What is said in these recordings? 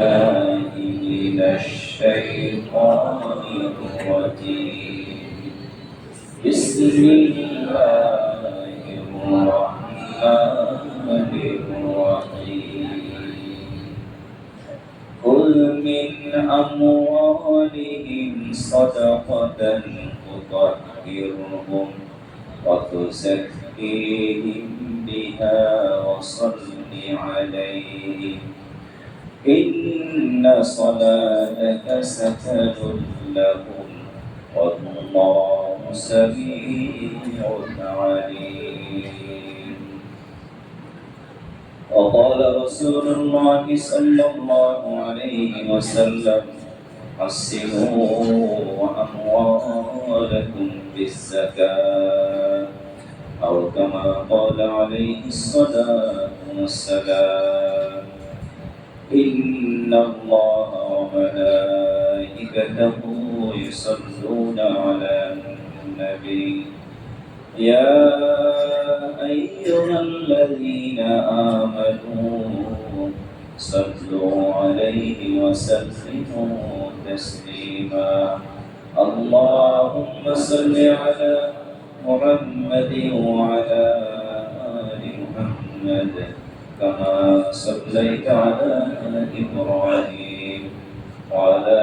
من الشيطان الرجيم بسم الله الرحمن الرحيم خذ من أموالهم صدقة تطهرهم وتزكيهم بها وصل عليهم إن صلاتك سكن لهم والله سميع عليم. وقال رسول الله صلى الله عليه وسلم حسنوا أموالكم بالزكاة أو كما قال عليه الصلاة والسلام إن الله وملائكته يصلون على النبي يا أيها الذين آمنوا صلوا عليه وسلموا تسليما اللهم صل على محمد وعلى آل محمد كما صليت على إبراهيم وعلى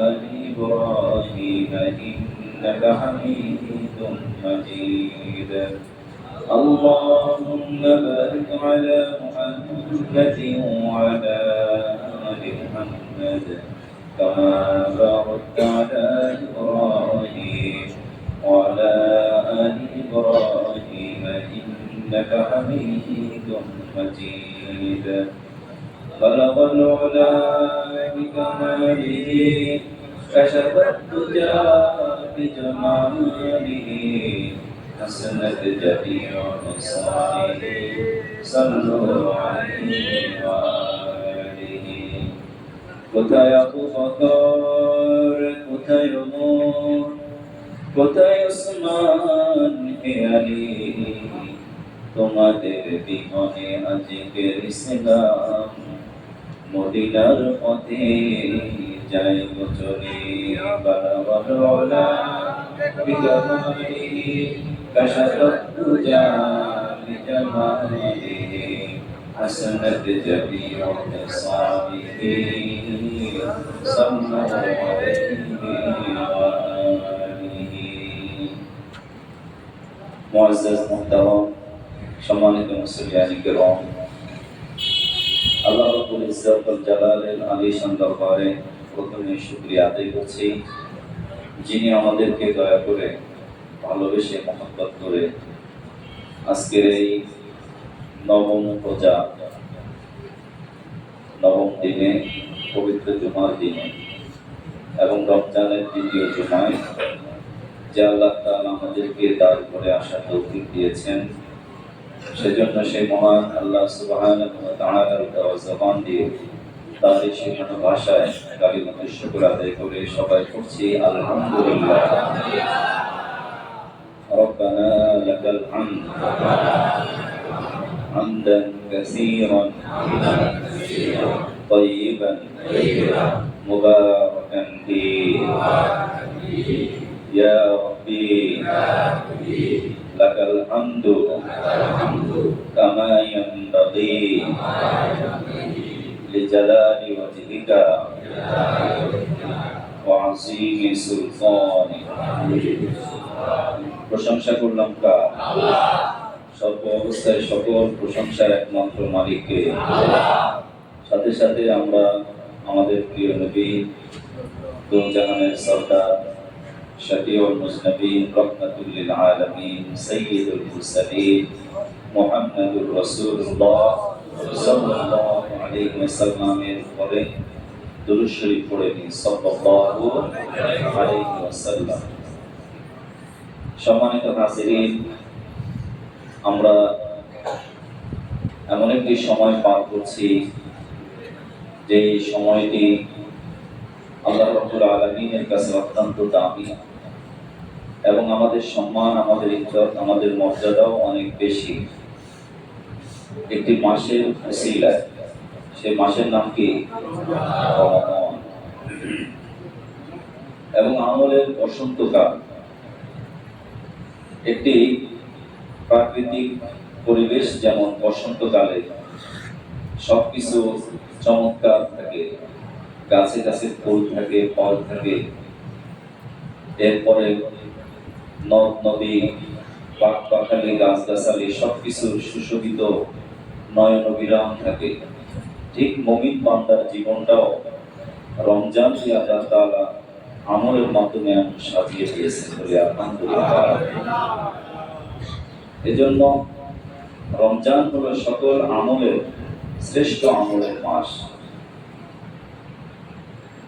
آل إبراهيم إنك حميد مجيد اللهم بارك على محمد وعلى آل محمد كما باركت على إبراهيم وعلى آل إبراهيم إنك حميد مجيد بلغ العلا بكماله كشف الدجى بجماله حسنت جميع نصائه صلوا عليه وآله কোথায় আবু বকর কোথায় ওমর কোথায় ওসমান হে আলী তোমাদের বিমনে আজকের ইসলাম মদিনার পথে যায় চলে বালা বিকামালি কাশাফত দুজা বিজামালি حسنت جميع نصائه صلى عليه وآله معزز محترم সম্মানিত মুসলিয়ান কিরাম আল্লাহ রাব্বুল ইজ্জত ওয়াল জালালের আলিশান দরবারে প্রথমে শুকরিয়া আদায় করছি যিনি আমাদেরকে দয়া করে ভালোবেসে মহব্বত করে আজকের এই নবম রোজা নবম দিনে পবিত্র জুমার দিনে এবং রমজানের দ্বিতীয় জুমায় যে আল্লাহ তাআলা আমাদেরকে দাঁড় করে আসার তৌফিক দিয়েছেন সেজন্য সেই মহান আল্লাহ সুবহানাহু ওয়া তাআলার জবান দিয়ে তার শিখান ভাষায় কালিমাতুশ শুকর আদায় করে সবাই পড়ছি আলহামদুলিল্লাহ ربنا لك الحمد حمدا كثيرا طيبا مباركا فيه يا ربي لك الحمد كما ينبغي لجلال وجهك وعظيم سلطانك প্রশংসা করলাম কার আল্লাহ সর্ব অবস্থায় সকল প্রশংসার একমাত্র মালিককে সাথে সাথে আমরা আমাদের প্রিয় নবী দো জাহানের সরদার শফিউল মুজনবিন রাহমাতুল লিল আলামিন সাইয়্যিদুল মুরসালিন মুহাম্মাদুর রাসূলুল্লাহ সাল্লাল্লাহু আলাইহি ওয়াসাল্লামের পরে দুরূদ শরীফ পড়ে নিন সাল্লাল্লাহু আলাইহি ওয়াসাল্লাম। সম্মানিত হাজিরিন, আমরা এমন একটি সময় পার করছি যে সময়টি আল্লাহ রাব্বুল আলামিনের কাছে অত্যন্ত দামি এবং আমাদের সম্মান, আমাদের ইজ্জত, আমাদের মর্যাদাও অনেক বেশি। একটি মাসের উসিলায় সে মাসের নাম কি? রমাদান। এবং আমলের বসন্তকাল একটি প্রাকৃতিক পরিবেশ, যেমন বসন্তকালে সবকিছু চমৎকার থাকে, গাছে গাছে ফুল থাকে, ফল থাকে, এরপরে নদ নদী, পাক পাখালি, গাছগাছালি সবকিছু সুশোভিত, নয়ন বিরাম থাকে। ঠিক মুমিন বান্দার জীবনটাও রমজান দিয়ে আল্লাহ তাআলা আমলের মাধ্যমে সাজিয়ে দিয়েছেন বলে আলহামদুলিল্লাহ। এজন্য রমজান হলো সকল আমলের শ্রেষ্ঠ আমলের মাস।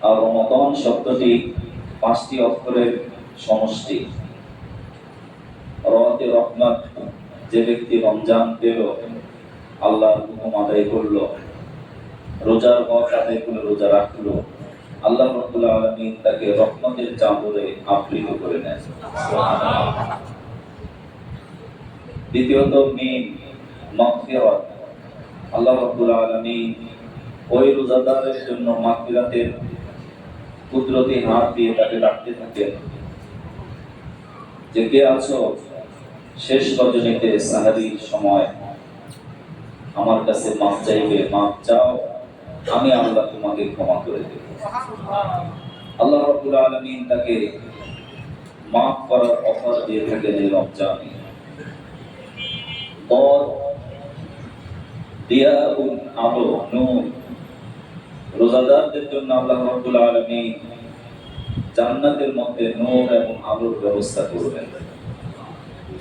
আর রমাদান শব্দটি 5টি অক্ষরের সমষ্টি। রতে রহমত, যে ব্যক্তি রমজান পেল, আল্লাহর হুকুম আদায় করলো, রোজার হক আদায় করে রোজা রাখলো, আল্লাহ রাব্বুল আলামিন তাকে রহমতের চাদরে আবৃত করে নেন। দ্বিতীয়ত মিম, মাগফিরাত। আল্লাহ রাব্বুল আলামিন ওই রোজাদারের জন্য মাগফিরাতের কুদরতি হাত দিয়ে তাকে ডাকতে থাকেন যে কে আছো শেষ রজনীতে সাহারীর সময় আমার কাছে মাফ চাইবে, মাফ চাও, আমি আল্লাহ তোমাকে ক্ষমা করে দেব। আল্লাহ রাব্বুল আলামিন তাকে মাফ করার অফার দিয়ে থাকেন এই রমজানে। দিয়াউন, আলো, নূর। রোজাদারদের জন্য আল্লাহ রাব্বুল আলামিন জান্নাতের মধ্যে নূর এবং আলোর ব্যবস্থা করবেন।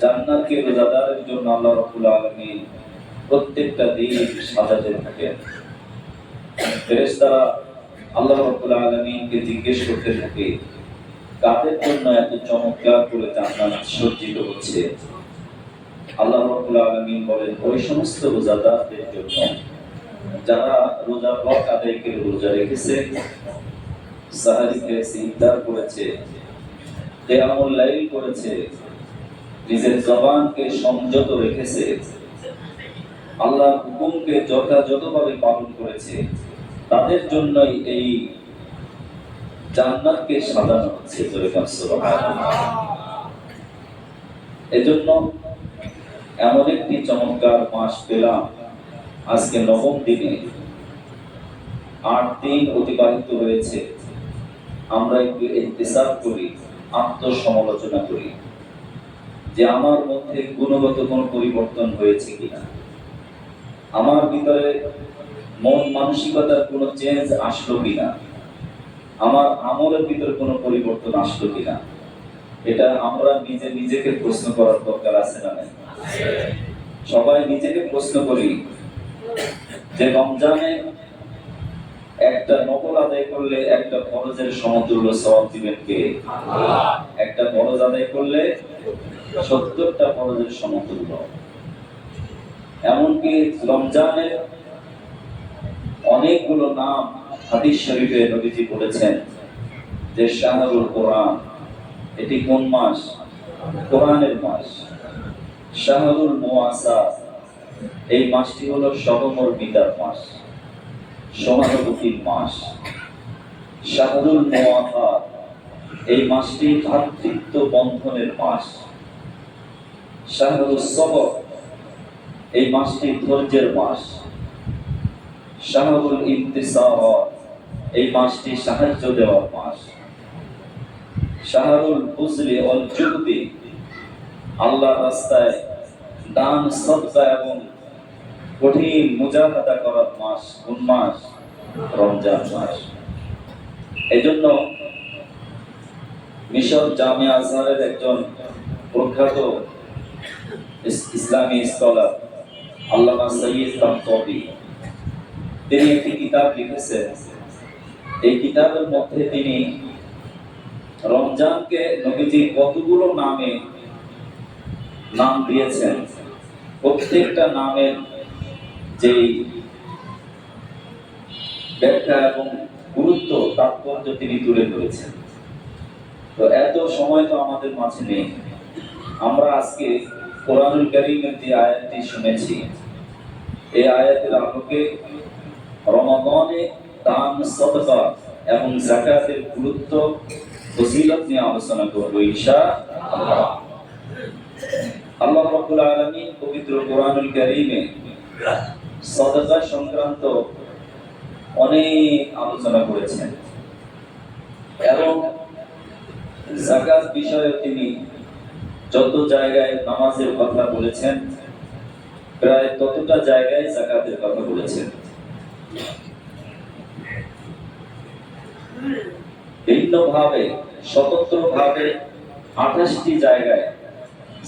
জান্নাতকে রোজাদারের জন্য আল্লাহ রাব্বুল আলামিন প্রত্যেকটা দিক সাজাতে থাকেন। ফেরেশতারা আল্লাহ রাব্বুল আলামিনকে জিজ্ঞেস করতে থাকে, কাদের জন্য এত চমৎকার করে জান্নাত সজ্জিত হচ্ছে? আল্লাহ রাব্বুল আলামিন বলেন, ওই সমস্ত রোজাদারদের জন্য যারা রোজার হক আদায় করে রোজা রেখেছে, সাহারি খেয়েছে, ইফতার করেছে, কিয়ামুল লাইল করেছে, নিজের জবানকে সংযত রেখেছে, আল্লাহর হুকুমকে যথাযথভাবে পালন করেছে, তাদের জন্যই এই জান্নাতকে সাজানো হচ্ছে। সুবহানাল্লাহ। এজন্য এমন একটি চমৎকার মাস পেলাম, আজকে 9ম দিনে। 8 দিন অতিবাহিত হয়েছে। আমরা একটু ইহতিসাব করি, আত্মসমালোচনা করি যে আমার মধ্যে গুণগত কোনো পরিবর্তন হয়েছে কিনা, আমার ভিতরে মন মানসিকতার কোনো চেঞ্জ আসলো কিনা, আমার আমলের ভিতরে কোনো পরিবর্তন আসলো কিনা। এটা আমরা নিজেকে প্রশ্ন করার দরকার আছে না? সবাই নিজেকে প্রশ্ন করি যে রমজানে একটা নফল আদায় করলে একটা ফরজের সমতুল্য সওয়াব দিবেন কে? আল্লাহ। একটা ফরজ আদায় করলে 70টা ফরজের সমতুল্য। এমনকি রমজানের অনেকগুলো নাম হাদিস শরীফে নবীজি বলেছেন যে শাহরুল কোরআন। এটি কোন মাস? কোরআনের মাস। শাহরুল মুআসা, এই মাসটি হলো সহমর্মিতার মাস, সহানুভূতির মাস। শাহরুল মুওয়াফা, এই মাসটি ভ্রাতৃত্ব বন্ধনের মাস। শাহরুল সবর, এই মাসটি ধৈর্যের মাস। শাহরুল ইন্তিসার, এই মাসটি সাহায্য দেওয়ার মাস। শাহরুল বুজলি ওয়াল জুহদি, আল্লাহর রাস্তায় দান সদকা এবং কঠিন মুজাহাদা করার মাস। কোন মাস? রমজান মাস। এজন্য মিশর জামিয়া আজহারের একজন প্রখ্যাত ইসলামী স্কলার আল্লামা সৈয়দ কামতবি, তিনি একটি কিতাব লিখেছেন। এই কিতাবের মধ্যে তিনি রমজানকে নবীজি কতগুলো নামে নাম দিয়েছেন, প্রত্যেকটা নামের যে ব্যাখ্যা এবং গুরুত্ব, তাৎপর্য তিনি তুলে ধরেছেন। তো এত সময় তো আমাদের মাঝে নেই। আমরা আজকে কোরআনুল কারীমের যে আয়াতটি শুনেছি, এই আয়াতের আলোকে রমাদানে দান, সাদাকা এবং যাকাতের গুরুত্ব, ফজিলত নিয়ে আলোচনা করব ইনশাআল্লাহ। আল্লাহ রাব্বুল আলামিন পবিত্র কোরআনুল কারীমে সাদাকা সংক্রান্ত অনেক আলোচনা করেছেন এবং যাকাত বিষয়ে তিনি যত জায়গায় নামাজের কথা বলেছেন প্রায় ততটা জায়গায় যাকাতের কথা বলেছেন। ভিন্নভাবে স্বতন্ত্রভাবে 28টি জায়গায়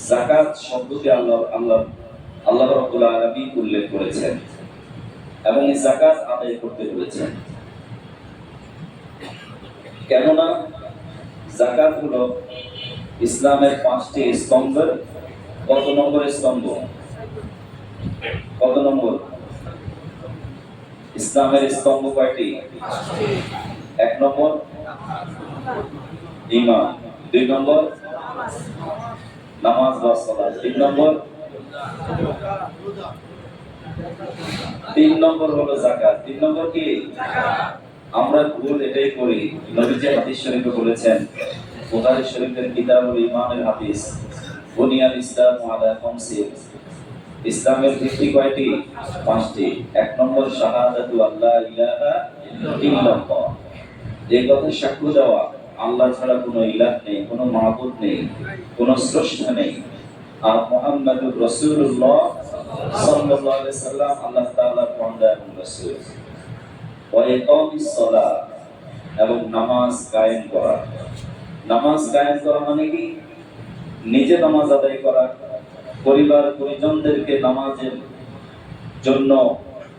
যাকাত শব্দকে আল্লাহ রাব্বুল আলামিন উল্লেখ করেছেন এবং এই যাকাত আদায় করতে বলেছেন। কেননা যাকাত হলো ইসলামের 5টি স্তম্ভের কত নম্বর স্তম্ভ? কত নম্বর? ইসলামের স্তম্ভ কয়টি? 1 নম্বর ঈমান, 2 নম্বর নামাজ বা সালাত, 3 নম্বর হলো যাকাত। 3 নম্বর কি? আমরা ভুল এটাই করি। নবীজি হাদিস শরীফে বলেছেন, বুখারী শরীফের কিতাবুল ঈমানের হাদিস, বুনিয়াল ইসলামু আলা খামসিন, ইসলামের ভিত্তি কয়টি? 5টি। 1 নম্বর শাহাদাতু আল্লা ইলাহা ইল্লাল্লাহ, এই কথা সাক্ষ্য দেওয়া আল্লাহ ছাড়া কোনো ইলাহ নেই, কোনো মাবুদ নেই, কোনো স্রষ্টা নেই, আর মুহাম্মাদুর রাসূলুল্লাহ সাল্লাল্লাহু আলাইহি সাল্লাম আল্লাহ তাআলার বান্দা এবং রাসূল। ওয়া ইকামিস সালাত, এবং নামাজ কায়েম করা। নামাজ কায়েম করা মানে কি? নিজে নামাজ আদায় করা, পরিবার পরিজনদেরকে নামাজের জন্য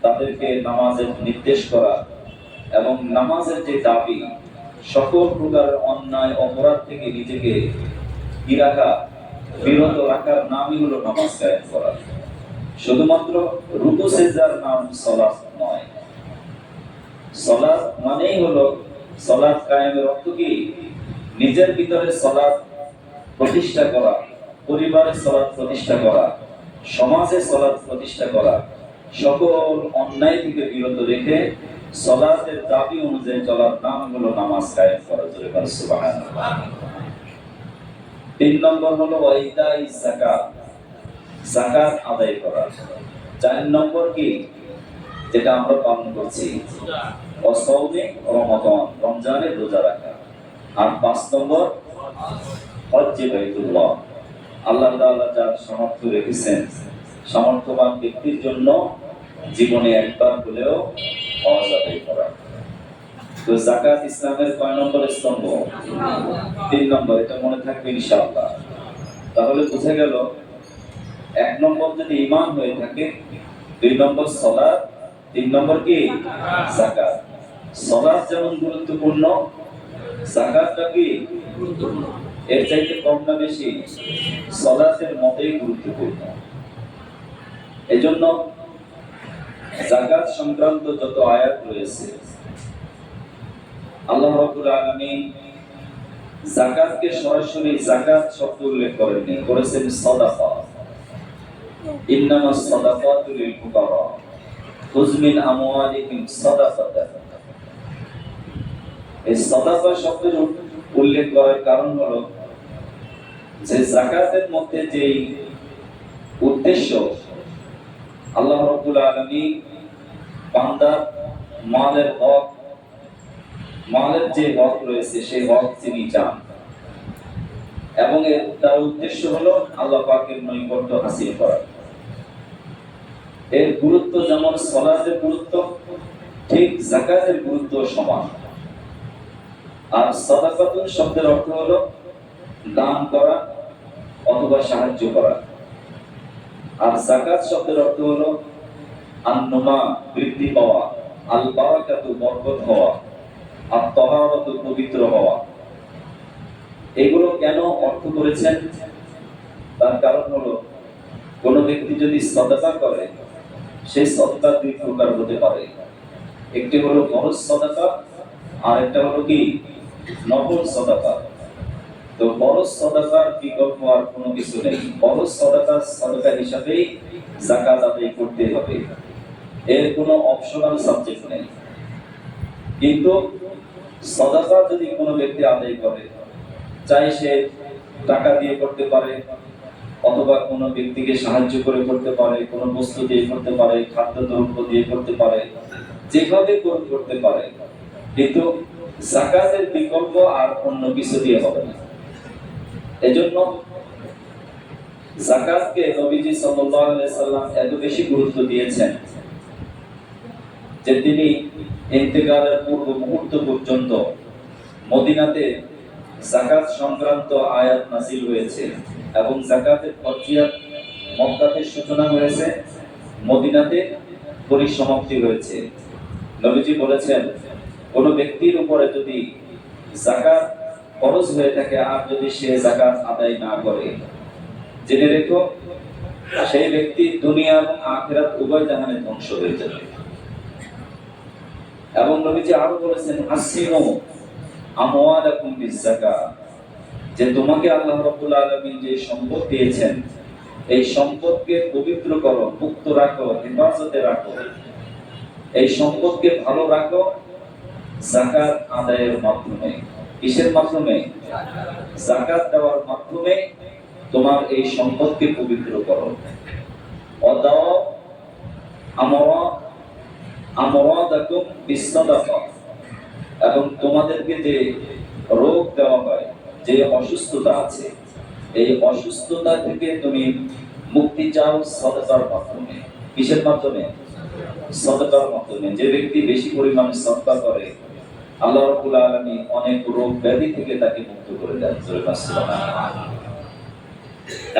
তাদেরকে নামাজের নির্দেশ করা, এবং নামাজের যে দাবি সকল প্রকার অন্যায় অপরাধ থেকে নিজেকে কি রাখা, বিরত রাখার নামই হলো নামাজ কায়েম করা। শুধুমাত্র রুকু সিজদার নাম সালাত নয়। সালাত মানেই হলো, সালাত কায়েমের অর্থ কি? নিজের ভিতরে সালাত প্রতিষ্ঠা করা, পরিবারে সালাত প্রতিষ্ঠা করা, সমাজে সালাত প্রতিষ্ঠা করা, সকল অন্যায় থেকে বিরত রেখে সালাতের দাবি অনুযায়ী চলার নাম হলো নামাজ কায়েম করা। সুবহানাল্লাহ। 3 নম্বর হলো ওয়াইতাইজ যাকাত, যাকাত আদায় করা। 4 নম্বর কি? যেটা আমরা পালন করছি, ওয়াসাউমে রমাদান, রমজানের রোজা রাখা। আর 5 নম্বর হজ্জে বাইতুল্লাহ, আল্লাহ তাআলা যার সামর্থ্য রেখেছেন, সামর্থ্যবান ব্যক্তির জন্য জীবনে একবার হলেও হজ আদায় করা। তো যাকাত ইসলামের কয় নম্বর স্তম্ভ? 3 নম্বর। এটা মনে থাকবে ইনশাআল্লাহ। তাহলে বুঝে গেল, 1 নম্বর যদি ঈমান হয়ে থাকে, 2 নম্বর সালাত, 3 নম্বর কি? যাকাত। সালাত যেমন গুরুত্বপূর্ণ, যাকাতটা কি গুরুত্বপূর্ণ? এর চাইতে কম না বেশি? সালাতের মতই গুরুত্বপূর্ণ। এজন্য যাকাত সংক্রান্ত যত আয়াত রয়েছে, আল্লাহ রাব্বুল আলামিন যাকাতকে সরাসরি যাকাত শব্দ উল্লেখ করেননি, করেছেন সাদাকা। ইন্নামাস সাদাকাতু লিল ফুকারা খুয মিন আমওয়ালিহিম সাদাকাতান। এই সাদাকা শব্দের উল্লেখ করার কারণ হলো যে যাকাতের মধ্যে যেই উদ্দেশ্য, আল্লাহ রাব্বুল আলামিন বান্দার মালের হক, মালের যে হক রয়েছে সেই হক তিনি চান, এবং তার উদ্দেশ্য হলো আল্লাহ পাকের নৈকট্য হাসিল করা। এর গুরুত্ব যেমন সালাতের গুরুত্ব, ঠিক যাকাতের গুরুত্ব সমান। আর সাদাকাতুন শব্দের অর্থ হলো দান করা অথবা সাহায্য করা, আর যাকাত শব্দের অর্থ হলো আন-নুমা, বৃদ্ধি পাওয়া, আল-বারাকাতু, বরকত হওয়া, আত-তাহারাতু, পবিত্র হওয়া। এগুলো কেন অর্থ করেছেন? তার কারণ হলো, কোন ব্যক্তি যদি সাদাকা করে, সেই সাদাকা 2 প্রকার হতে পারে। একটি হলো ফরজ সাদাকা, আর একটা হলো কি? নফল সাদাকা। তো ফরজ সাদাকার বিকল্প আর কোনো কিছু নেই। ফরজ সাদাকা সাদাকা হিসাবেই যাকাত আদায় করতে হবে। এর কোনো অপশনাল সাবজেক্ট নেই। কিন্তু সাদাকা যদি কোনো ব্যক্তি আদায় করে, চাই সে টাকা দিয়ে করতে পারে, অথবা কোনো ব্যক্তিকে সাহায্য করে করতে পারে, কোনো বস্তু দিয়ে করতে পারে, খাদ্যদ্রব্য দিয়ে করতে পারে, যেভাবে করতে পারে, কিন্তু যাকাতের বিকল্প আর অন্য কিছু দিয়ে হবে না। এজন্য যাকাতকে নবীজি সাল্লাল্লাহু আলাইহি সাল্লাম এত বেশি গুরুত্ব দিয়েছেন যে তিনি ইন্তেকালের পূর্ব মুহূর্ত পর্যন্ত মদিনাতে যাকাত সংক্রান্ত আয়াত নাযিল হয়েছে এবং যাকাতের ফরজিয়াত মক্কাতে সূচনা হয়েছে, মদিনাতে পরিসমাপ্তি হয়েছে। নবীজি বলেছেন, কোন ব্যক্তির উপরে যদি যাকাত ফরজ হয়ে থাকে আর যদি সে যাকাত আদায় না করে, জেনে রেখো সেই ব্যক্তি দুনিয়া এবং আখিরাত উভয় জাহানে ধ্বংস হয়ে যাবে। এবং নবীজি আরো বলেছেন, আসিনু আমওয়ালাকুম বিযাকাত, যে তোমাকে আল্লাহ রাব্বুল আলামিন যে সম্পদ দিয়েছেন এই সম্পদকে পবিত্র করো, মুক্ত রাখো, হেফাজতে রাখো, এই সম্পদকে ভালো রাখো যাকাত আদায়ের মাধ্যমে। কিসের মাধ্যমে? যাকাত দেওয়ার মাধ্যমে তোমার এই সম্পদকে পবিত্র করো। অদাও আমরাদাকুম বিসসাদাকা, এবং তোমাদেরকে যে রোগ দেওয়া হয়, যে অসুস্থতা আছে, এই অসুস্থতা থেকে তুমি মুক্তি চাও সাদাকার মাধ্যমে। কিসের মাধ্যমে? সাদাকার মাধ্যমে। যে ব্যক্তি বেশি পরিমাণে সাদকা করে, আল্লাহ রাব্বুল আলামিন অনেক রোগ ব্যাধি থেকে তাকে মুক্ত করে দেন। সুবহানাল্লাহ।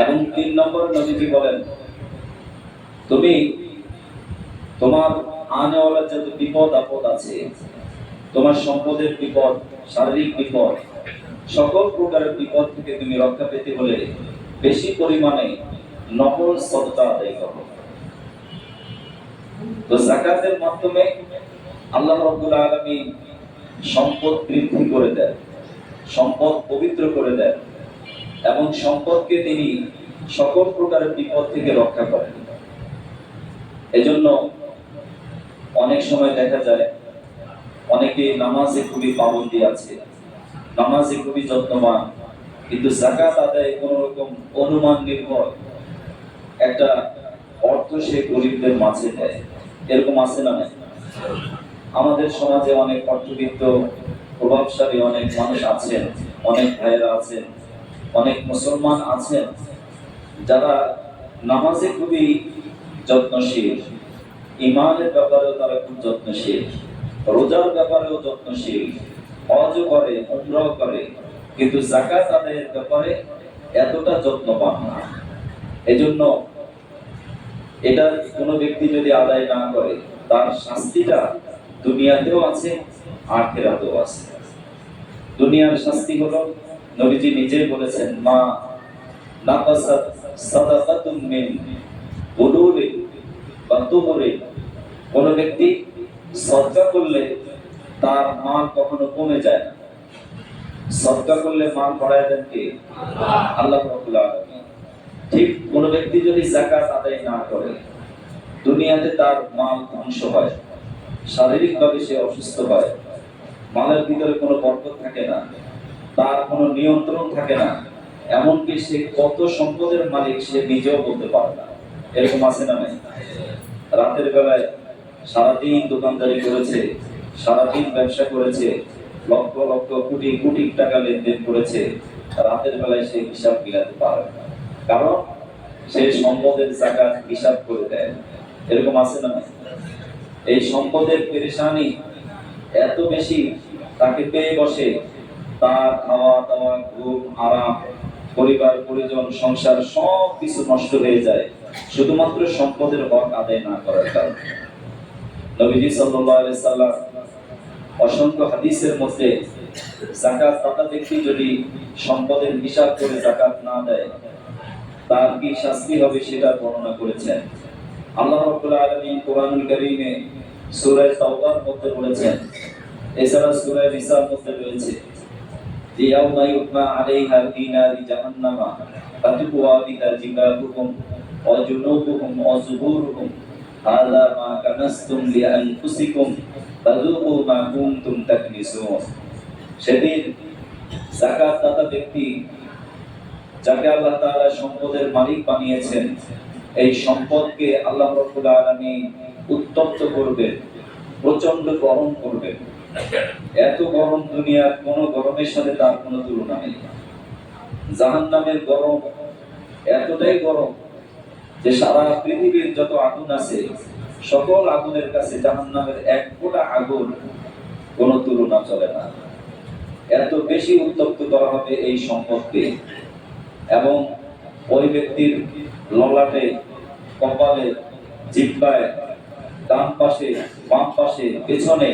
এবং ৩ নম্বর নবীজি বলেন, তুমি তোমার আনেওয়ালা যত বিপদ আপদ আছে, তোমার সম্পদের বিপদ, শারীরিক বিপদ, সকল প্রকারের বিপদ থেকে তুমি রক্ষা পেতে হলে বেশি পরিমাণে নফল সাদকা আদায় করো। তো যাকাতের মাধ্যমে আল্লাহ রাব্বুল আলামিন সম্পদ বৃদ্ধি করে দেন, সম্পদ পবিত্র করে দেন এবং সম্পদকে তিনি সকল প্রকারের বিপদ থেকে রক্ষা করেন। এজন্য অনেক সময় দেখা যায় অনেকে নামাজে খুবই পাবন্দি আছে, নামাজে খুবই যত্নবান, কিন্তু যাকাত আদায়ে কোন রকম অনুমান নির্ভর একটা অর্থ সে গরিবদের মাঝে দেয়। এরকম আছে না? আমাদের সমাজে অনেক অর্থবিত্ত প্রভাবশালী অনেক মানুষ আছেন, অনেক ভাইয়েরা আছেন, অনেক মুসলমান আছেন যারা নামাজে খুবই যত্নশীল, ইমানের ব্যাপারেও তারা খুব যত্নশীল, রোজার ব্যাপারেও যত্নশীল, হজও করে, উমরাও করে, কিন্তু যাকাত আদায়ের ব্যাপারে এতটা যত্নবান না। এজন্য এটা কোনো ব্যক্তি যদি আদায় না করে তার শাস্তিটা দুনিয়াতেও আছে, আখিরাতেও আছে। দুনিয়ার শাস্তি হলো, নবীজি নিজেই বলেছেন, মা নাকাসাত সাদাকাতুম মিন বুলুলি বা তুমরি, কোন ব্যক্তি সদকা করলে তার মাল কখনো কমে যায় না। সদকা করলে মাল বাড়ায় দেন কে? আল্লাহ রাব্বুল আলামিন। ঠিক কোন ব্যক্তি যদি যাকাত আদায় না করে, দুনিয়াতে তার মাল ধ্বংস হয়, শারীরিকভাবে সে অসুস্থ হয়, মালের ভিতরে কোনো বরকত থাকে না, তার কোনো নিয়ন্ত্রণ থাকে না, এমনকি সে কত সম্পদের মালিক সে নিজেও বলতে পারে না। এরকম আছে না? নাই? রাতের বেলায় সারাদিন দোকানদারি করেছে, সারাদিন ব্যবসা করেছে, লক্ষ লক্ষ কোটি কোটি টাকা লেনদেন করেছে, রাতের বেলায় সে হিসাব মিলাতে পারে না, কারণ সে সম্পদের যাকাত হিসাব করে দেয়। এরকম আছে না? এই সম্পদের পেরেশানি এত বেশি তাকে পেয়ে বসে, তার খাওয়া দাওয়া, ঘুম, আরাম, পরিবার পরিজন, সংসার সব কিছু নষ্ট হয়ে যায় শুধুমাত্র সম্পদের হক আদায় না করার কারণে। নবীজি সাল্লাল্লাহু আলাইহি সাল্লাম অসংখ্য হাদিসের মধ্যে যাকাত দাতা ব্যক্তি যদি সম্পদের হিসাব করে যাকাত না দেয় তার কি শাস্তি হবে সেটা বর্ণনা করেছেন। আল্লাহ রাব্বুল আলামিন কোরআনুল কারীমে সূরা তাওবার মধ্যে বলেছেন, এছাড়া সূরা নিসার মধ্যে রয়েছে, ইয়াউমা ইউকমা আলাইহা ফি নারি জাহান্নামা ফাতুকুয়া বিহা জিবাহুকুম ওয়া জুনুবুহুম ওয়া যুহুরুহুম হাযা মা কানাসতুম লিআনফুসিকুম ফাযুকু মা কুনতুম তাকনিসুন। সেদিন যাকাত দাতা ব্যক্তি, যাকে আল্লাহ তাআলা সম্পদের মালিক বানিয়েছেন, এই সম্পদকে আল্লাহ রাব্বুল আলামিন উত্তপ্ত করবেন, প্রচন্ড গরম করবেন। এত গরম, দুনিয়ার কোন গরমের সাথে তার কোনো তুলনা নেই। জাহান্নামের গরম এতটাই গরম যে সারা পৃথিবীর যত আগুন আছে, সকল আগুনের কাছে জাহান্নামের এক ফোঁটা আগুন কোনো তুলনা চলে না। এত বেশি উত্তপ্ত করা হবে এই সম্পদকে। এবং ওই ব্যক্তির ললাটে, কপালে, জিহ্বায়, ডান পাশে, বাম পাশে, পেছনে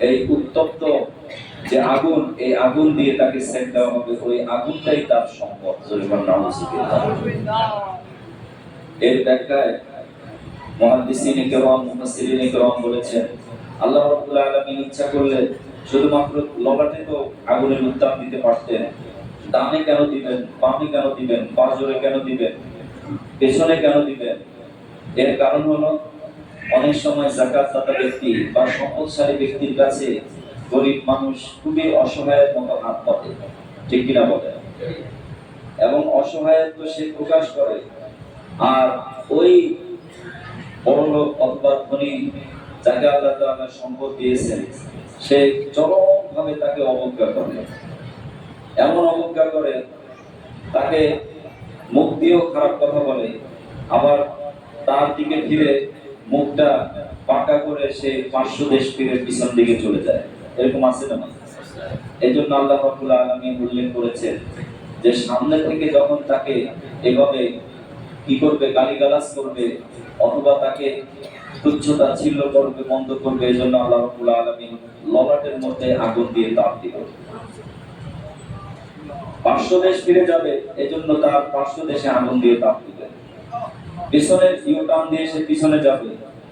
এই উত্তপ্ত যে আগুন, এই আগুন দিয়ে তাকে সেক দেওয়া হবে। ওই আগুনটাই তার সম্পদ। এর ব্যাখ্যায় মুহাদ্দিসিনে কেরাম, মুফাসসিরিনে কেরাম বলেছেন, আল্লাহ রাব্বুল আলামিন ইচ্ছা করলে শুধুমাত্র ললাটে তো আগুনের উত্তাপ দিতে পারতেন, ডানে কেন দিবেন, বামে কেন দিবেন, পাঁজরে কেন দিবেন, পেছনে কেন দিবেন? এর কারণ হলো, অনেক সময় যাকাত দাতা ব্যক্তি বা সম্পদশালী ব্যক্তির কাছে গরিব মানুষ খুবই অসহায়ের মতো হাত পাতে, ঠিক কিনা বলে? এবং অসহায়ত্ব সে প্রকাশ করে। আর ওই বড়লোক অথবা ধনী, যাকে আল্লাহ তাআলা সম্পদ দিয়েছেন, সে চরমভাবে তাকে অবজ্ঞা করে। এমন অবজ্ঞা করে, তাকে মুখ দিয়েও খারাপ কথা বলে, আবার তার দিকে ফিরে মুখটা পাকা করে সে 500 দেশ ফিরে পিছন দিকে চলে যায়। এরকম আছে না? এই জন্য আল্লাহ রাব্বুল আলামিন উল্লেখ করেছেন যে সামনে থেকে যখন তাকে এভাবে কি করবে, গালিগালাজ করবে অথবা তাকে তুচ্ছ-তাচ্ছিল্য করবে, বন্ধ করবে, এই জন্য আল্লাহ রাব্বুল আলামিন ললাটের মধ্যে আগুন দিয়ে তাপ দিল। 500 দেশ ফিরে যাবে, এজন্য তার 500 দেশে আগুন দিয়ে তাপ দিবে। পিছনে ইউটার্ন দিয়ে সে পিছনে যাবে,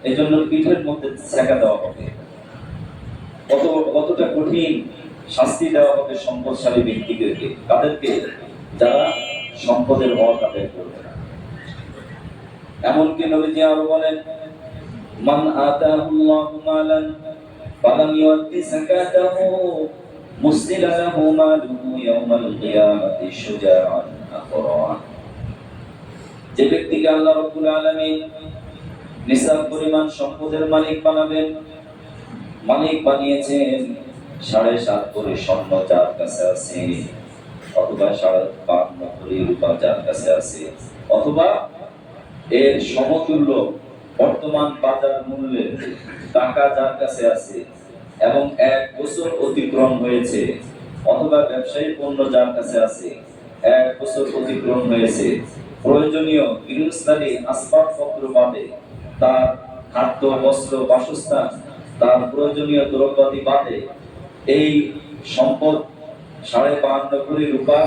এজন্য পিঠের মধ্যে ছেঁকা দেওয়া হবে। কতটা কঠিন শাস্তি দেওয়া হবে সম্পদশালী ব্যক্তিদেরকে। তাদেরকে যারা সম্পদের হক আদায় করবে না। এমনকি নবীজি আরো বলেন, মান আতাহুল্লাহু মালান ফালাম ইউতি যাকাতাহু মুসিলা লাহু মালুহু ইয়াওমাল কিয়ামাতি শুজাআন আকরা। যে ব্যক্তিকে আল্লাহ রাব্বুল আলামিন নিসাব পরিমাণ সম্পদের মালিক বানাবেন, মালিক বানিয়েছেন 7.5 ভরি স্বর্ণ যার কাছে আছে, অথবা 52 ভরি রূপা যার কাছে আছে, অথবা এর সমতুল্য বর্তমান বাজার মূল্যে টাকা যার কাছে আছে, এবং 1 বছর অতিক্রম হয়েছে, অথবা ব্যবসায়ী পণ্য যার কাছে আছে, 1 বছর অতিক্রম হয়েছে, প্রয়োজনীয় গৃহস্থালী আসবাবপত্র বাদে, তার খাদ্য, বস্ত্র, বাসস্থান, তার প্রয়োজনীয় দ্রব্যাদি বাদে এই সম্পদ 52 ভরি রূপা,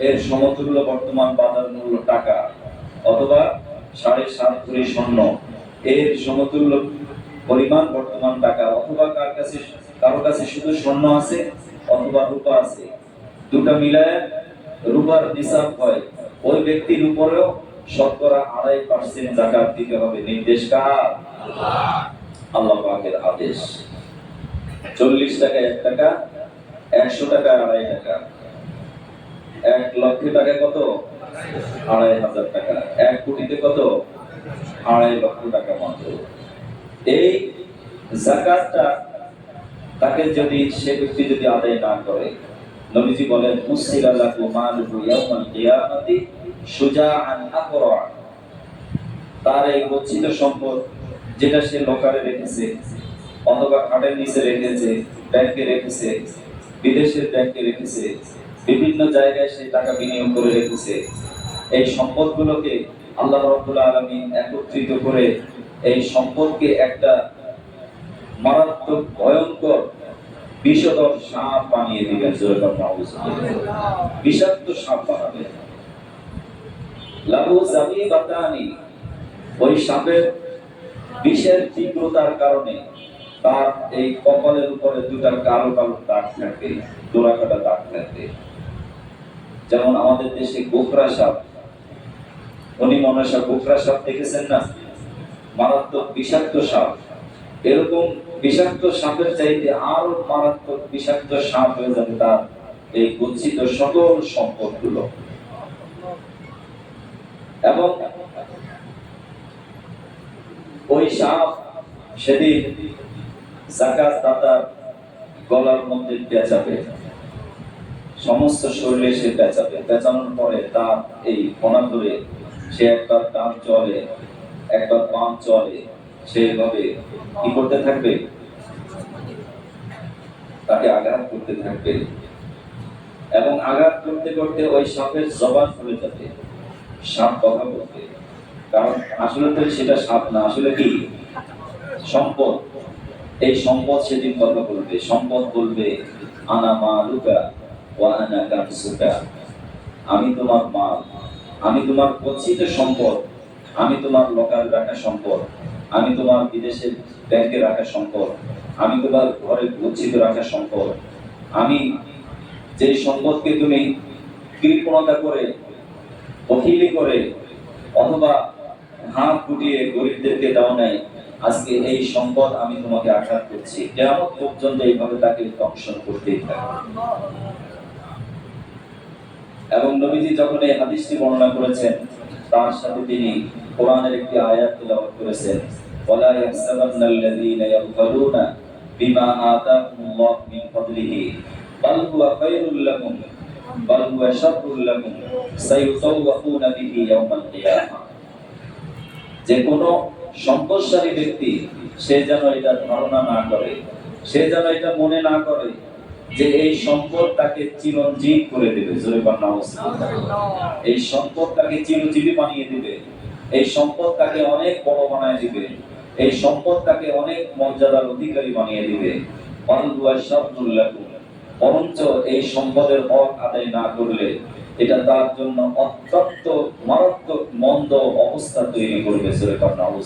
এর সমতুল্য বর্তমান বাজার মূল্য টাকা, অথবা 7.5 ভরি স্বর্ণ, এর সমতুল্য পরিমাণ বর্তমান টাকা, অথবা কারো কাছে শুধু স্বর্ণ আছে অথবা রূপা আছে, দুটো মিলায় রূপার নিসাব হয়, ওই ব্যক্তির উপরেও শতকরা 2.5% যাকাত দিতে হবে। নির্দেশ কার? আল্লাহ পাকের আদেশ। 40 টাকা 1 টাকা, 100 টাকা 2.5 টাকা, 1 লক্ষ টাকা কত? 2.5 টাকা, 1 কোটিতে কত? 2.5 লক্ষ টাকা মাত্র। এই যাকাতটা তাকে যদি সে ব্যক্তি যদি আদায় না করে, নবীজি বলেন, মুসিলা লাহু মালুহু ইয়াওমাল কিয়ামাতি শুজাআন আকরা। তার এই গচ্ছিত সম্পদ, যেটা সে লোকারে রেখেছে, অথবা খাটের নিচে রেখেছে, ব্যাংকে রেখেছে, বিদেশের ব্যাংকে রেখেছে, বিভিন্ন জায়গায় সে টাকা বিনিয়োগ করে রেখেছে, এই সম্পদগুলোকে আল্লাহ রাব্বুল আলামিন একত্রিত করে এই সম্পদকে একটা মারাত্মক ভয়ঙ্কর বিষধর সাপ বানিয়ে দিবেন। বিষাক্ত সাপ বানাবে। লাহু যাবিবাতানি, ওই সাপের বিষের তীব্রতার কারণে তার এই কপালের উপরে 2টা কালো কালো দাগ থাকবে, ডোরাকাটা দাগ থাকবে। যেমন আমাদের দেশে গোখরা সাপ, উনি মনে হয় গোখরা সাপ দেখেছেন না? মারাত্মক বিষাক্ত সাপ, এরকম বিষাক্ত সাপের চাইতে আরো মারাত্মক বিষাক্ত সাপ হয়ে যাবে তার এই গচ্ছিত সকল সম্পদগুলো। এবং ওই সাপ সেদিন যাকাত দাতার গলার মধ্যে পেঁচাবে, সমস্ত শরীরে সে পেঁচাবে। পেঁচানোর পরে তার এই ফনা ধরে সে একবার ডান চলে, একবার বাম চলে, সেইভাবে কি করতে থাকবে? তাকে আঘাত করতে থাকবে। এবং আঘাত করতে করতে ওই সাপের জবান খুলে যাবে, সাপ কথা বলবে। কারণ আসলে তো সেটা সাপ না, আসলে কি? সম্পদ। এই সম্পদ সেদিন কথা বলবে। সম্পদ বলবে, আনা মালুকা ওয়া আনা কানসুকা, আমি তোমার মাল, আমি তোমার গচ্ছিত সম্পদ, আমি তোমার লোকাল রাখা সম্পদ, আমি তোমার বিদেশের ব্যাংকে রাখা সম্পদ, আমি তোমার ঘরে গচ্ছিত রাখা সম্পদ। আমি যে সম্পদকে তুমি কৃপণতা করে, বখিলি করে, অথবা হাত গুটিয়ে গরিবদেরকে দাও নাই, আজকে এই সম্পদ আমি তোমাকে আঘাত করছি। কিয়ামত পর্যন্ত এইভাবে তাকে দংশন করতেই থাকবে। এবং নবীজি যখন এই হাদিসটি বর্ণনা করেছেন, তার সাথে তিনি কোরআনের একটি আয়াত তেলাওয়াত করেছেন, ওয়ালা ইয়াহসাবান্নাল্লাযীনা ইয়াবখালুনা বিমা আতাকুমুল্লাহু মিন ফাদলিহি বাল হুয়া খায়রুল লাকুম বাল হুয়া শাররুল লাকুম সায়ুতাওয়াকুনা বিহি ইয়াওমাল কিয়ামাহ। যে কোনো সম্পদশালী ব্যক্তি সে যেন এটা ধারণা না করে, সে যেন এটা মনে না করে যে এই সম্পদ তাকে চিরঞ্জীব করে দেবে। জোরে বলুন আল্লাহু। এই সম্পদ তাকে চিরজীবী বানিয়ে দিবে, এই সম্পদ তাকে অনেক বড় বানিয়ে দিবে, এই সম্পদ তাকে অনেক মর্যাদার অধিকারী বানিয়ে দিবে। বরঞ্চ এই সম্পদের হক আদায় না করলে এটা তার জন্য অত্যন্ত মারাত্মক মন্দ অবস্থা তৈরি করবে। জোরে বলুন আল্লাহু।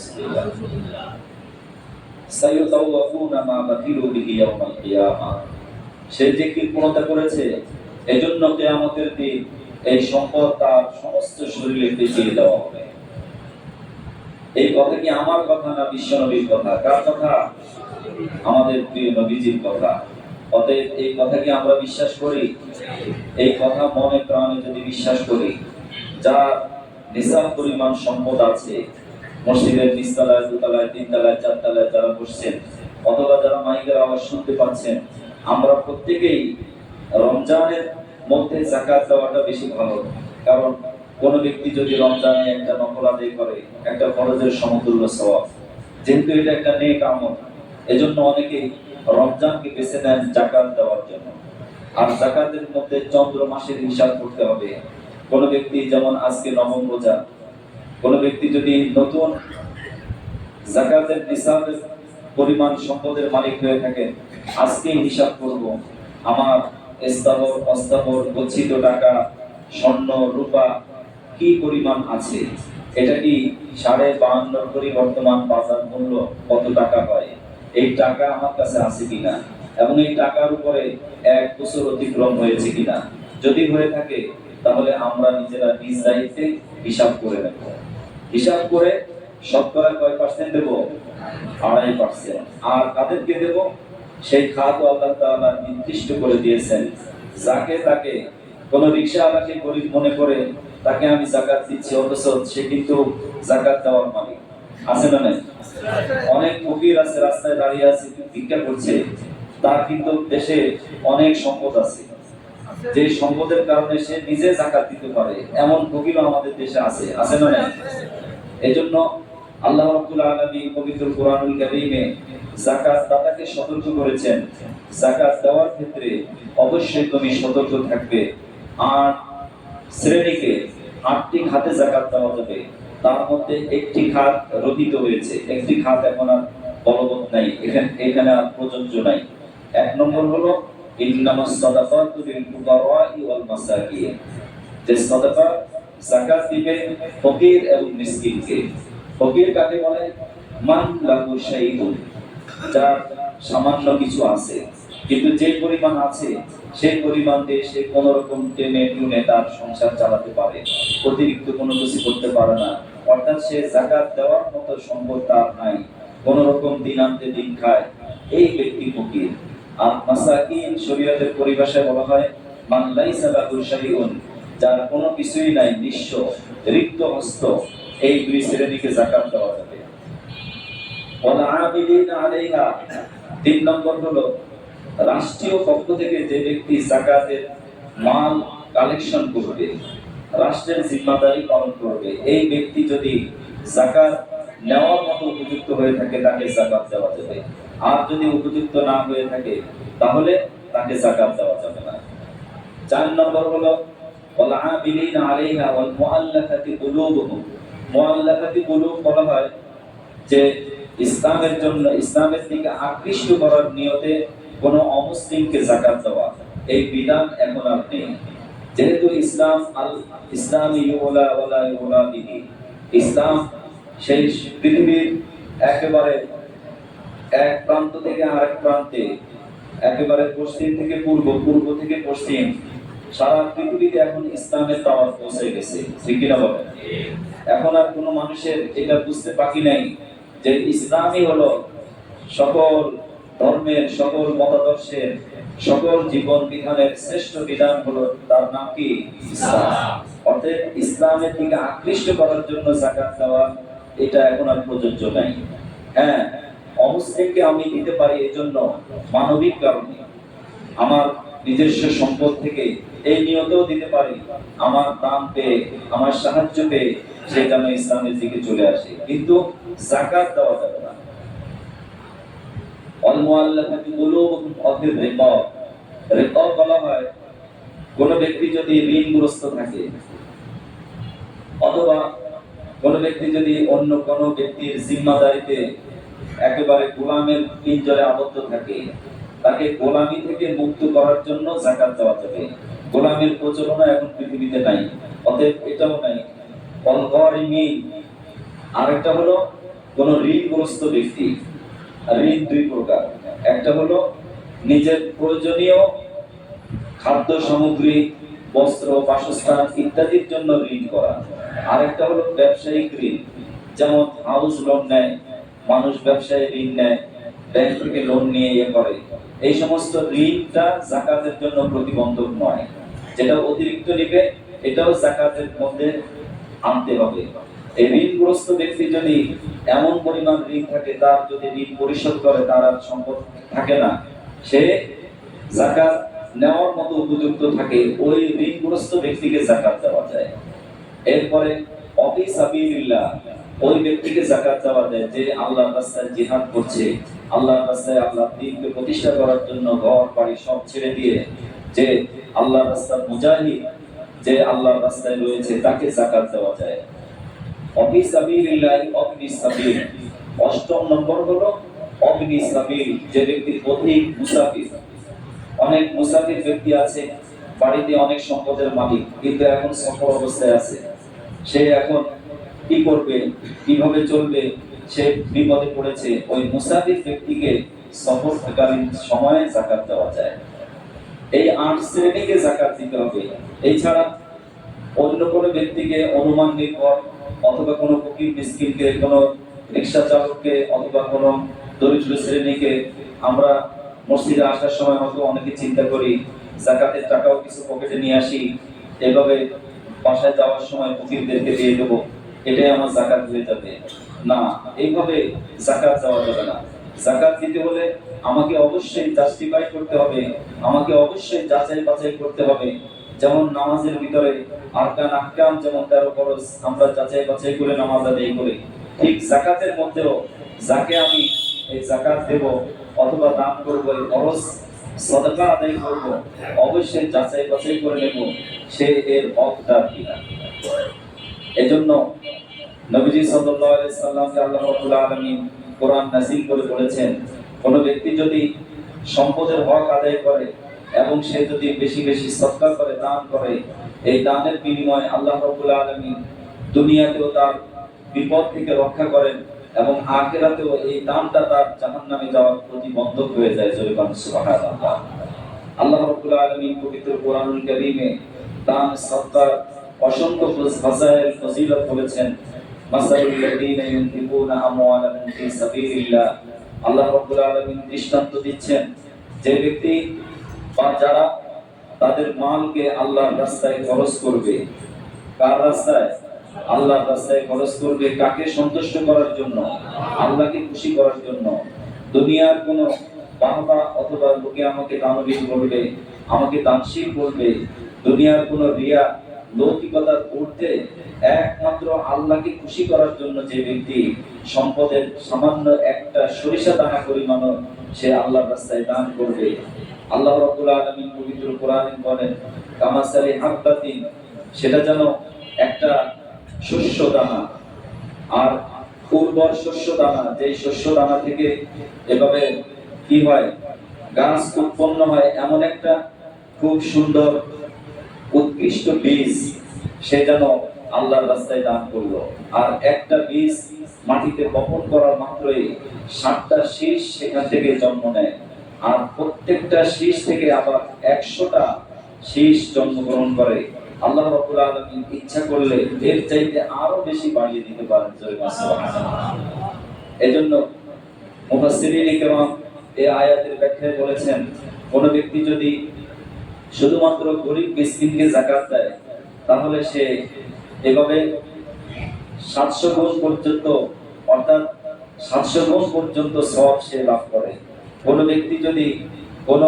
সায়ুতাওয়াকুনা মা বাকিলু বিহি ইয়াওমাল কিয়ামাহ। সে যে কৃপণতা করেছে, এজন্য কিয়ামতের দিন এই সম্পদ তার সমস্ত শরীরে পেঁচিয়ে দেওয়া হবে। এই কথা কি আমার কথা না বিশ্বনবীর কথা? কার কথা? আমাদের প্রিয় নবীজির কথা। অতএব এই কথা কি আমরা বিশ্বাস করি? এই কথা মনে প্রাণে যদি বিশ্বাস করি, যার নিসাব পরিমাণ সম্পদ আছে, মসজিদের নিচতলায়, দোতলায়, তিনতলায়, চারতলায় যারা বসছেন, অথবা যারা মাইকের আওয়াজ শুনতে পাচ্ছেন, আমরা প্রত্যেকেই রমজানের মধ্যে যাকাত দেওয়াটা বেশি ভালো। কারণ কোন ব্যক্তি যদি রমজানে একটা নফল আদায় করে, একটা ফরজের সমতুল্য সওয়াব, যেহেতু এটা একটা নেক আমল, এজন্য অনেকেই রমজানকে বেছে নেন যাকাত দেওয়ার জন্য। আর যাকাতের মধ্যে চন্দ্র মাসের হিসাব করতে হবে। কোন ব্যক্তি যেমন আজকে নবম রোজা, কোন ব্যক্তি যদি নতুন যাকাতের নিসাবের পরিমাণ সম্পদের মালিক হয়ে থাকে, আজকে হিসাব করব আমার স্থাবর অস্থাবর গচ্ছিত টাকা, স্বর্ণ রূপা কি পরিমাণ আছে, এটা কি 52.5 কোটি বর্তমান বাজার মূল্য কত টাকা হয়, এই টাকা আমার কাছে আছে কিনা, এবং এই টাকার উপরে 1 বছর অতিক্রম হয়েছে কিনা। যদি হয়ে থাকে তাহলে আমরা নিজেরা নিজ দায়িত্বে হিসাব করে নেব। হিসাব করে শতকরা কয় পার্সেন্ট দেব? 2.5%। আর কাদেরকে দেব? সেই খাতও আল্লাহ তাআলা নির্দিষ্ট করে দিয়েছেন। যাকে তাকে, কোন রিকশাওয়ালাকে গরিব মনে করে তাকে আমি যাকাত দিচ্ছি, অথচ সে কিন্তু যাকাত দেওয়ার মালিক আছে না নাই? অনেক ফকির আছে, রাস্তায় দাঁড়িয়ে আছে, ভিক্ষা করছে, তার কিন্তু দেশে অনেক সম্পদ আছে, যে সম্পদের কারণে সে নিজে যাকাত দিতে পারে, এমন ফকিরও আমাদের দেশে আছে, আছে না নাই? এজন্য আল্লাহ রাব্বুল আলামিন পবিত্র কোরআনুল কারীমে যাকাত দাতাকে সতর্ক করেছেন, যাকাত দেওয়ার ক্ষেত্রে অবশ্যই তুমি সতর্ক থাকবে। আর শ্রেণীকে 8টি খাতে যাকাত দেওয়া যাবে, তার মধ্যে একটি খাত রহিত হয়েছে, একটি খাত এখন আর বলবৎ নাই, এখানে আর প্রযোজ্য নাই। 1 নম্বর হলো ইন্নামাস সাদাকাতু লিল ফুকারাই ওয়াল মাসাকিন, যে সাদাকা যাকাত দিবে ফকির এবং মিসকিনকে। ফকির কাকে বলে? মান লাহু শাইউন, যার সামান্য কিছু আছে, কিন্তু যে পরিমাণ আছে সেই পরিমাণ দিয়ে সে কোন রকম টেনে টুনে তার সংসার চালাতে পারে, অতিরিক্ত কোনো কিছু করতে পারে না। অর্থাৎ সে যাকাত দেওয়ার মতো সম্পদ তার নাই, কোন রকম দিন আনতে দিন খায়, এই ব্যক্তি ফকির। আর মাসাকিন শরীয়তের পরিভাষায় বলা হয় মান লাইসা লাহু শাইউন, যার কোনো কিছুই নাই, নিঃস্ব রিক্ত হস্ত, এই দুই শ্রেণীকে যাকাত দেওয়া যাবে। ওয়াল আমিলিনা আলাইহা, ৩ নম্বর হলো রাষ্ট্রীয় পক্ষ থেকে যে ব্যক্তি যাকাতের মাল কালেকশন করবে, রাষ্ট্রের জিম্মাদারি পালন করবে, এই ব্যক্তি যদি যাকাত নেওয়ার মতো উপযুক্ত হয়ে থাকে তাকে যাকাত দেওয়া যাবে। আর যদি উপযুক্ত না হয়ে থাকে তাহলে তাকে যাকাত দেওয়া যাবে না। ৪ নম্বর হলো ওয়াল আমিলিনা আলাইহা ওয়াল মুআল্লাফাতি কুলুবুহুম। মুআল্লাফাতি কুলুব বলা হয় যে ইসলামের জন্য, ইসলামের দিকে আকৃষ্ট করার নিয়তে কোন অমুসলিমকে যাকাত দেওয়া, এই বিধান এখন আর নেই। যেহেতু ইসলাম আল ইসলামী ইউলা ওয়ালা ইউলা বিহি, ইসলাম সেই পৃথিবীর একেবারে এক প্রান্ত থেকে আরেক প্রান্তে, একেবারে পশ্চিম থেকে পূর্ব, পূর্ব থেকে পশ্চিম, সারা পৃথিবীতে এখন ইসলামের দাওয়াত পৌঁছে গেছে। ঠিক কিনা বলেন? এখন আর কোনো মানুষের এটা বুঝতে বাকি নাই যে ইসলামই হলো সকল ধর্মের, সকল মতাদর্শের, সকল জীবন বিধানের শ্রেষ্ঠ বিধান হলো, তার নাম কি? ইসলাম। অতএব ইসলামের দিকে আকৃষ্ট করার জন্য যাকাত দেওয়া এটা এখন আর প্রযোজ্য নাই। হ্যাঁ, অমুসলিমকে আমি দিতে পারি এজন্য মানবিক কারণে, আমার নিজস্ব সম্পদ থেকে এই নিয়তেও দিতে পারি, আমার দান পেয়ে, আমার সাহায্য পেয়ে সে যেন ইসলামের দিকে চলে আসে, কিন্তু যাকাত দেওয়া যাবে না। ওয়াল মুআল্লাফাতি কুলুবুহুম অফির রিকাব, রিকাব বলা হয় কোন ব্যক্তি যদি ঋণগ্রস্ত থাকে, অথবা কোন ব্যক্তি যদি অন্য কোন ব্যক্তির জিম্মাদারিতে একেবারে গোলামের পিঞ্জরে আবদ্ধ থাকে, তাকে গোলামি থেকে মুক্ত করার জন্য যাকাত দেওয়া যাবে। গোলামের প্রচলন এখন পৃথিবীতে নাই, অতএব এটাও নাই। ওয়াল গরিমিন, আরেকটা হলো কোন ঋণগ্রস্ত ব্যক্তি। ঋণ 2 প্রকার, একটা হলো নিজের প্রয়োজনীয় খাদ্য সামগ্রী, বস্ত্র, বাসস্থান ইত্যাদির জন্য ঋণ করা, আরেকটা হলো ব্যবসায়িক ঋণ, যেমন হাউস লোন নেয় মানুষ, ব্যবসায় ঋণ নেয়, ব্যাংক থেকে লোন নিয়ে করে, এই সমস্ত ঋণটা যাকাতের জন্য প্রতিবন্ধক নয়। যেটা অতিরিক্ত নিবে এটাও যাকাতের মধ্যে আনতে হবে। এই ঋণগ্রস্ত ব্যক্তি যদি এমন পরিমাণ ঋণ থাকে, তার যদি ঋণ পরিশোধ করে তার আর সম্পদ থাকে না, সে যাকাত নেওয়ার মতো উপযুক্ত থাকে, ওই ঋণগ্রস্ত ব্যক্তিকে যাকাত দেওয়া যায়। এরপরে অফি সাবিলিল্লাহ, ওই ব্যক্তিকে যাকাত দেওয়া যায় যে আল্লাহর রাস্তায় জিহাদ করছে, আল্লাহর রাস্তায় আল্লাহর দ্বীনকে প্রতিষ্ঠা করার জন্য ঘর বাড়ি সব ছেড়ে দিয়ে যে আল্লাহর রাস্তার মুজাহিদ, যে আল্লাহর রাস্তায় রয়েছে, তাকে যাকাত দেওয়া যায়। অফি সাবিলিল্লাহ, অফি সাবিল। ৮ম নম্বর হলো অফি সাবিল, যে ব্যক্তি পথিক মুসাফির। অনেক মুসাফির ব্যক্তি আছে, বাড়িতে অনেক সম্পদের মালিক, কিন্তু এখন সফর অবস্থায় আছে, সে এখন কি করবে, কিভাবে চলবে, সে বিপদে পড়েছে, ওই মুসাফির ব্যক্তিকে সফরকালীন সময়ে যাকাত দেওয়া যায়। এই ৮ শ্রেণীকে যাকাত দিতে হবে। এছাড়া অন্য কোনো ব্যক্তিকে অনুমান নির্ভর, অথবা কোনো ফকির মিসকিনকে, কোনো রিকশা চালককে, অথবা কোনো দরিদ্র শ্রেণীকে, আমরা মসজিদে আসার সময় হয়তো অনেকে চিন্তা করি যাকাতের টাকাও কিছু পকেটে নিয়ে আসি, এভাবে বাসায় যাওয়ার সময় ফকিরদেরকে দিয়ে দেবো, এটাই আমার যাকাত হয়ে যাবে। না, এইভাবে যাকাত দেওয়া যাবে না। যাকাত দিতে হলে আমাকে অবশ্যই জাস্টিফাই করতে হবে, আমাকে অবশ্যই যাচাই বাছাই করতে হবে। যেমন নামাজের ভিতরে আরকান আহকাম, যেমন 13 ফরজ আমরা যাচাই বাছাই করে নামাজ আদায় করি, ঠিক যাকাতের মধ্যেও যাকে আমি এই যাকাত দেব অথবা দান করব, এই ফরজ সাদাকা আদায় করব, অবশ্যই যাচাই বাছাই করে নেব সে এর হকদার কিনা। এজন্য নবীজি সাল্লাল্লাহু আলাইহি সাল্লামকে আল্লাহ রাব্বুল আলামিন কোরআন নাযিল করে বলেছেন, কোন ব্যক্তি যদি সম্পদের হক আদায় করে এবং সে যদি বেশি বেশি সদকা করে, দান করে, এই দানের বিনিময়ে আল্লাহ রাব্বুল আলামিন দুনিয়াতেও তার বিপদ থেকে রক্ষা করেন এবং আখিরাতেও এই দানটা তার জাহান্নামে যাওয়ার প্রতিবন্ধক হয়ে যায়। সুবহানাল্লাহ। আল্লাহ রাব্বুল আলামিন পবিত্র কোরআনুল কারীমে দান সাদকার অসংখ্য ফাযাইল ফজিলত বলেছেন। মাসালুল লাযীনা ইউনফিকুনা আমওয়ালাহুম ফি সাবিলিল্লাহ। আল্লাহ রাব্বুল আলামিন দৃষ্টান্ত দিচ্ছেন যে ব্যক্তি বা যারা তাদের মালকে আল্লাহর রাস্তায় খরচ করবে। কার রাস্তায়? আল্লাহর রাস্তায় খরচ করবে। কাকে সন্তুষ্ট করার জন্য? আল্লাহকে খুশি করার জন্য। দুনিয়ার কোনো বাহবা অথবা লোকে আমাকে দানবীর বলবে, আমাকে দানশীল বলবে, দুনিয়ার কোনো রিয়া লৌকিকতার ঊর্ধ্বে একমাত্র আল্লাহকে খুশি করার জন্য যে ব্যক্তি সম্পদের সামান্য একটা সরিষা দানা পরিমাণও সে আল্লাহর রাস্তায় দান করবে, আল্লাহ রাব্বুল আলামিন পবিত্র কোরআনে বলেন কামাসালি হাববাতিন, সেটা যেন একটা শস্য দানা। আর উর্বর শস্য দানা, যে শস্য দানা থেকে এভাবে কি হয়, গাছ উৎপন্ন হয়, এমন একটা খুব সুন্দর উৎকৃষ্ট বীজ সে যেন আল্লাহর রাস্তায় দান করলো। আর একটা বীজ মাটিতে বপন করার মাত্রই 7টা শীষ সেখান থেকে জন্ম নেয়। আর প্রত্যেকটা শীষ থেকে আবার 100টা শীষ জন্মগ্রহণ করে। আল্লাহ রাব্বুল আলামিন ইচ্ছা করলে এর চাইতে আরো বেশি বাড়িয়ে দিতে পারেন। এজন্য মুফাসসিরিনে কেরাম এই আয়াতের ব্যাখ্যায় বলেছেন, কোন ব্যক্তি যদি শুধুমাত্র গরিব মিসকিনকে যাকাত দেয় তাহলে সে এভাবে 700 গুণ পর্যন্ত, অর্থাৎ 700 গুণ পর্যন্ত সওয়াব সে লাভ করে। কোন ব্যক্তি যদি কোন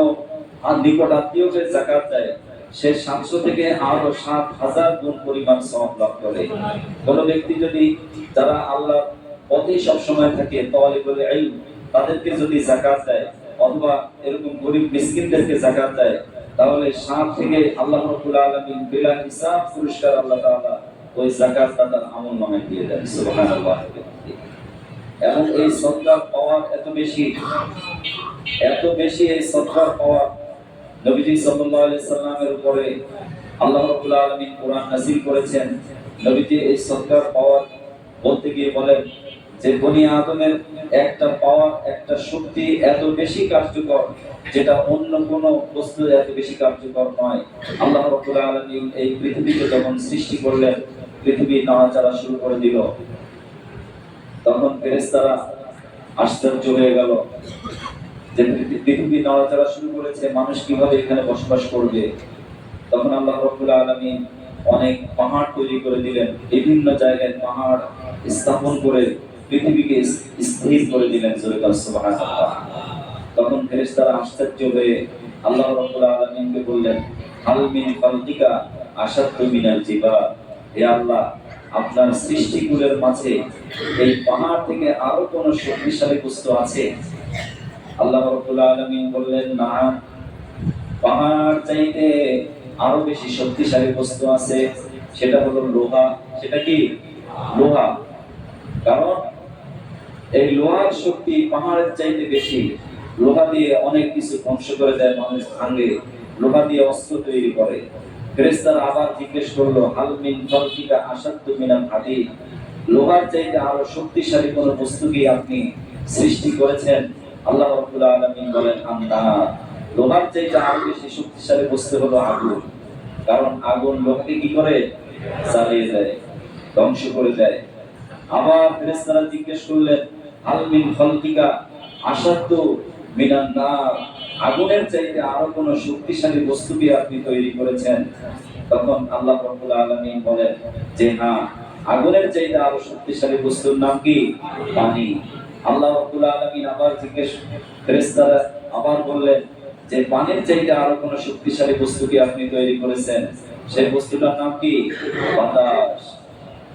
নিকট আত্মীয়কে যাকাত দেয় সে 700 থেকে আরো 7000 গুণ পরিমাণ সওয়াব লাভ করে। কোন ব্যক্তি যদি যারা আল্লাহর পথে সব সময় থাকে তালিবুল ইলম তাদেরকে যদি যাকাত দেয় অথবা এরকম গরিব মিসকিনদেরকে যাকাত দেয় তাহলে 7 থেকে আল্লাহ রাব্বুল আলামিন বিলা হিসাব পুরস্কার আল্লাহ তাআলা ওই যাকাত দাতার আমলনামায় দিয়ে দেন। সুবহানাল্লাহ। এবং এই সদকা পাওয়ার এত বেশি এই সদকার পাওয়ার নবীজি সাল্লাল্লাহু আলাইহি সাল্লামের উপরে আল্লাহ রাব্বুল আলামিন কোরআন নাযিল করেছেন। নবীজি এই সদকার পাওয়ার বলতে গিয়ে বলেন যে বনি আদমের একটা পাওয়ার, একটা শক্তি এত বেশি কার্যকর যেটা অন্য কোনো বস্তু এত বেশি কার্যকর নয়। আল্লাহ রাব্বুল আলামিন এই পৃথিবীকে যখন সৃষ্টি করলেন, পৃথিবী নাড়াচাড়া শুরু করে দিল, তখন ফেরেশতারা আশ্চর্য হয়ে গেল যে পৃথিবী নাড়াচাড়া শুরু করেছে, মানুষ কিভাবে এখানে বসবাস করবে। তখন আল্লাহ রাব্বুল আলামিন অনেক পাহাড় তৈরি করে দিলেন, বিভিন্ন জায়গায় পাহাড় স্থাপন করে পৃথিবীকে স্থির করে দিলেন। সুবহানাল্লাহ। তখন ফেরেশতারা আশ্চর্য হয়ে আল্লাহ রাব্বুল আলামিনকে বললেন, হাল মিন খালকিকা আশাদ্দু মিনাল জিবাল, হে আল্লাহ, আপনার সৃষ্টিকুলের মাঝে এই পাহাড় থেকে আরো কোন শক্তিশালী বস্তু আছে? আল্লাহ রাব্বুল আলামিন বললেন, না, পাহাড় চাইতে আরো বেশি শক্তিশালী বস্তু আছে, সেটা হলো লোহা। সেটা কি? লোহা। কারণ এই লোহার শক্তি পাহাড়ের চাইতে বেশি। লোহা দিয়ে অনেক কিছু ধ্বংস করে দেয়, মানুষ ভাঙে, লোহা দিয়ে অস্ত্র তৈরি করে। ফেরেশতারা আবার জিজ্ঞেস করলো, হাল মিন খালকিকা আশাদ্দু মিনাল হাদীদ, লোহার চাইতে আরো শক্তিশালী কোন বস্তু কি আপনি সৃষ্টি করেছেন? আল্লাহ রাব্বুল আলামিন বলেন, না, লোহার চাইতে আরো বেশি শক্তিশালী বস্তু হলো আগুন। কারণ আগুন লোহাকে কি করে? জ্বালিয়ে দেয়, ধ্বংস করে দেয়। আবার ফেরেশতারা জিজ্ঞেস করলেন, হাল মিন খালকিকা আশাদ্দু মিনান নার, আগুনের চাইতে আরো কোন শক্তিশালী বস্তু কি আপনি তৈরি করেছেন? তখন আল্লাহ রাব্বুল আলামিন বলেন যে হ্যাঁ, আগুনের চাইতে আরো শক্তিশালী বস্তুর নাম কি? পানি। আল্লাহ রাব্বুল আলামিন আবার ফেরেশতারা আবার বললেন যে পানির চাইতে আরো কোন শক্তিশালী বস্তু কি আপনি তৈরি করেছেন? সেই বস্তুটার নাম কি? বাতাস।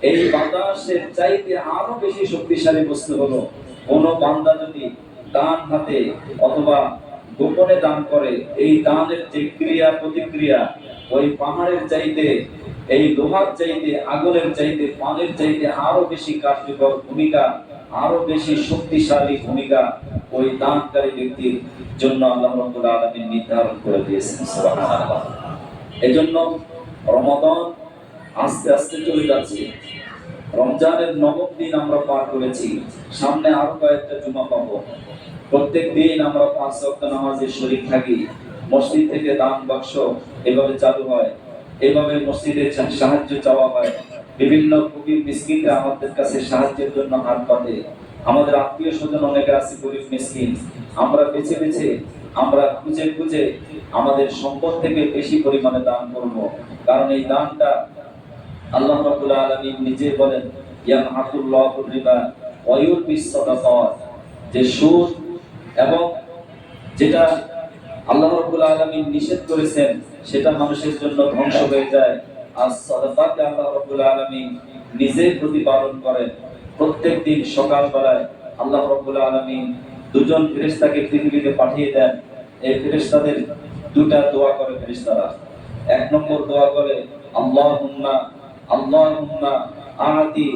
এই বাতাসের চাইতে আরো বেশি শক্তিশালী বস্তু হলো কোন বান্দা যদি ডান হাতে অথবা গোপনে দান করে, এই দানের যে ক্রিয়া প্রতিক্রিয়া ওই পাহাড়ের চাইতে, এই লোহার চাইতে, আগুনের চাইতে, পানির চাইতে আরো বেশি কার্যকর ভূমিকা, আরো বেশি শক্তিশালী ভূমিকা ওই দানকারী ব্যক্তির জন্য আল্লাহ রাব্বুল আলামিন নির্ধারণ করে দিয়েছেন। সুবহানাল্লাহ। এজন্য রমাদান আস্তে আস্তে চলে যাচ্ছে, রমজানের 9ম দিন আমরা পার করেছি, সামনে আরো কয়েকটা জুমা পাবো। প্রত্যেক দিন আমরা 5 ওয়াক্ত নামাজে শরীক থাকি। মসজিদ থেকে দান বাক্স এভাবে চালু হয়, এভাবে মসজিদে সাহায্য চাওয়া হয়। বিভিন্ন ফকির মিসকিনরা আমাদের কাছে সাহায্যের জন্য হাত পাতে। আমাদের আত্মীয় স্বজন অনেকে আছে গরিব মিসকিন, আমরা বেছে বেছে, আমরা খুঁজে খুঁজে আমাদের সম্পদ থেকে বেশি পরিমাণে দান করব, কারণ এই দানটা আল্লাহ রাব্বুল আলামিন নিজে বলেন, ইয়ামহাকুল্লাহুর রিবা ওয়া ইউরবিস সাদাকাত, যে সুদ এবং যেটা আল্লাহ রাব্বুল আলামিন নিষেধ করেছেন সেটা মানুষের জন্য ধ্বংস হয়ে যায়, আর সাদাকাকে আল্লাহ রাব্বুল আলামিন নিজে প্রতিপালন করেন। প্রত্যেকদিন সকালবেলায় আল্লাহ রাব্বুল আলামিন দুজন ফেরেশতাকে পৃথিবীতে পাঠিয়ে দেন। এই ফেরেশতাদের দুটা দোয়া করে ফেরেশতারা। এক নম্বর দোয়া করে, আল্লাহুম্মা আল্লাহুম্মা আতি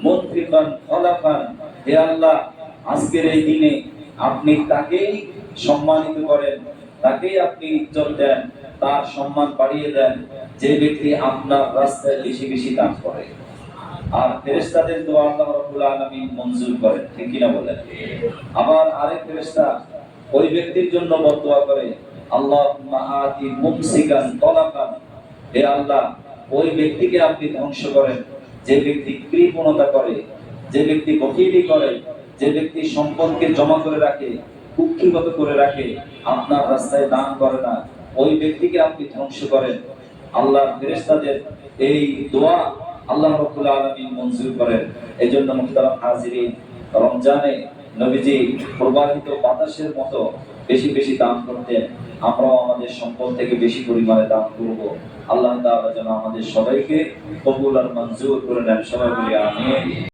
মুনফিকান খলাফান, হে আল্লাহ আজকের এই দিনে আপনি তাকেই সম্মানিত করেন, তাকেই আপনি ইজ্জত দেন, তার সম্মান বাড়িয়ে দেন যে ব্যক্তি আপনার রাস্তায় বেশি বেশি দান করে। আর ফেরেশতাদের দোয়া আল্লাহ রাব্বুল আলামিন মঞ্জুর করেন, ঠিক কি না বলেন? আবার আরেক ফেরেশতা ওই ব্যক্তির জন্য বদদোয়া করে, আল্লাহুম্মা আতি মুমসিকান তলাকান, হে আল্লাহ ওই ব্যক্তিকে আপনি ধ্বংস করেন যে ব্যক্তি কৃপণতা করে, যে ব্যক্তি বখিলি করে, যে ব্যক্তি সম্পদকে জমা করে রাখে, কুক্ষিগত করে রাখে, আপনার রাস্তায় দান করে না, ওই ব্যক্তিকে আপনি ধ্বংস করেন। আল্লাহর ফেরেশতাদের এই দোয়া আল্লাহ রাব্বুল আলামিন মঞ্জুর করেন। এজন্য মুহতারাম হাজিরিন, রমজানে নবীজি প্রবাহিত বাতাসের মতো বেশি বেশি দান করতেন। আমরাও আমাদের সম্পদ থেকে বেশি পরিমাণে দান করব। আল্লাহ তাআলা যেন আমাদের সবাইকে কবুল আর মঞ্জুর করে নেন। সবাই বলি আমিন।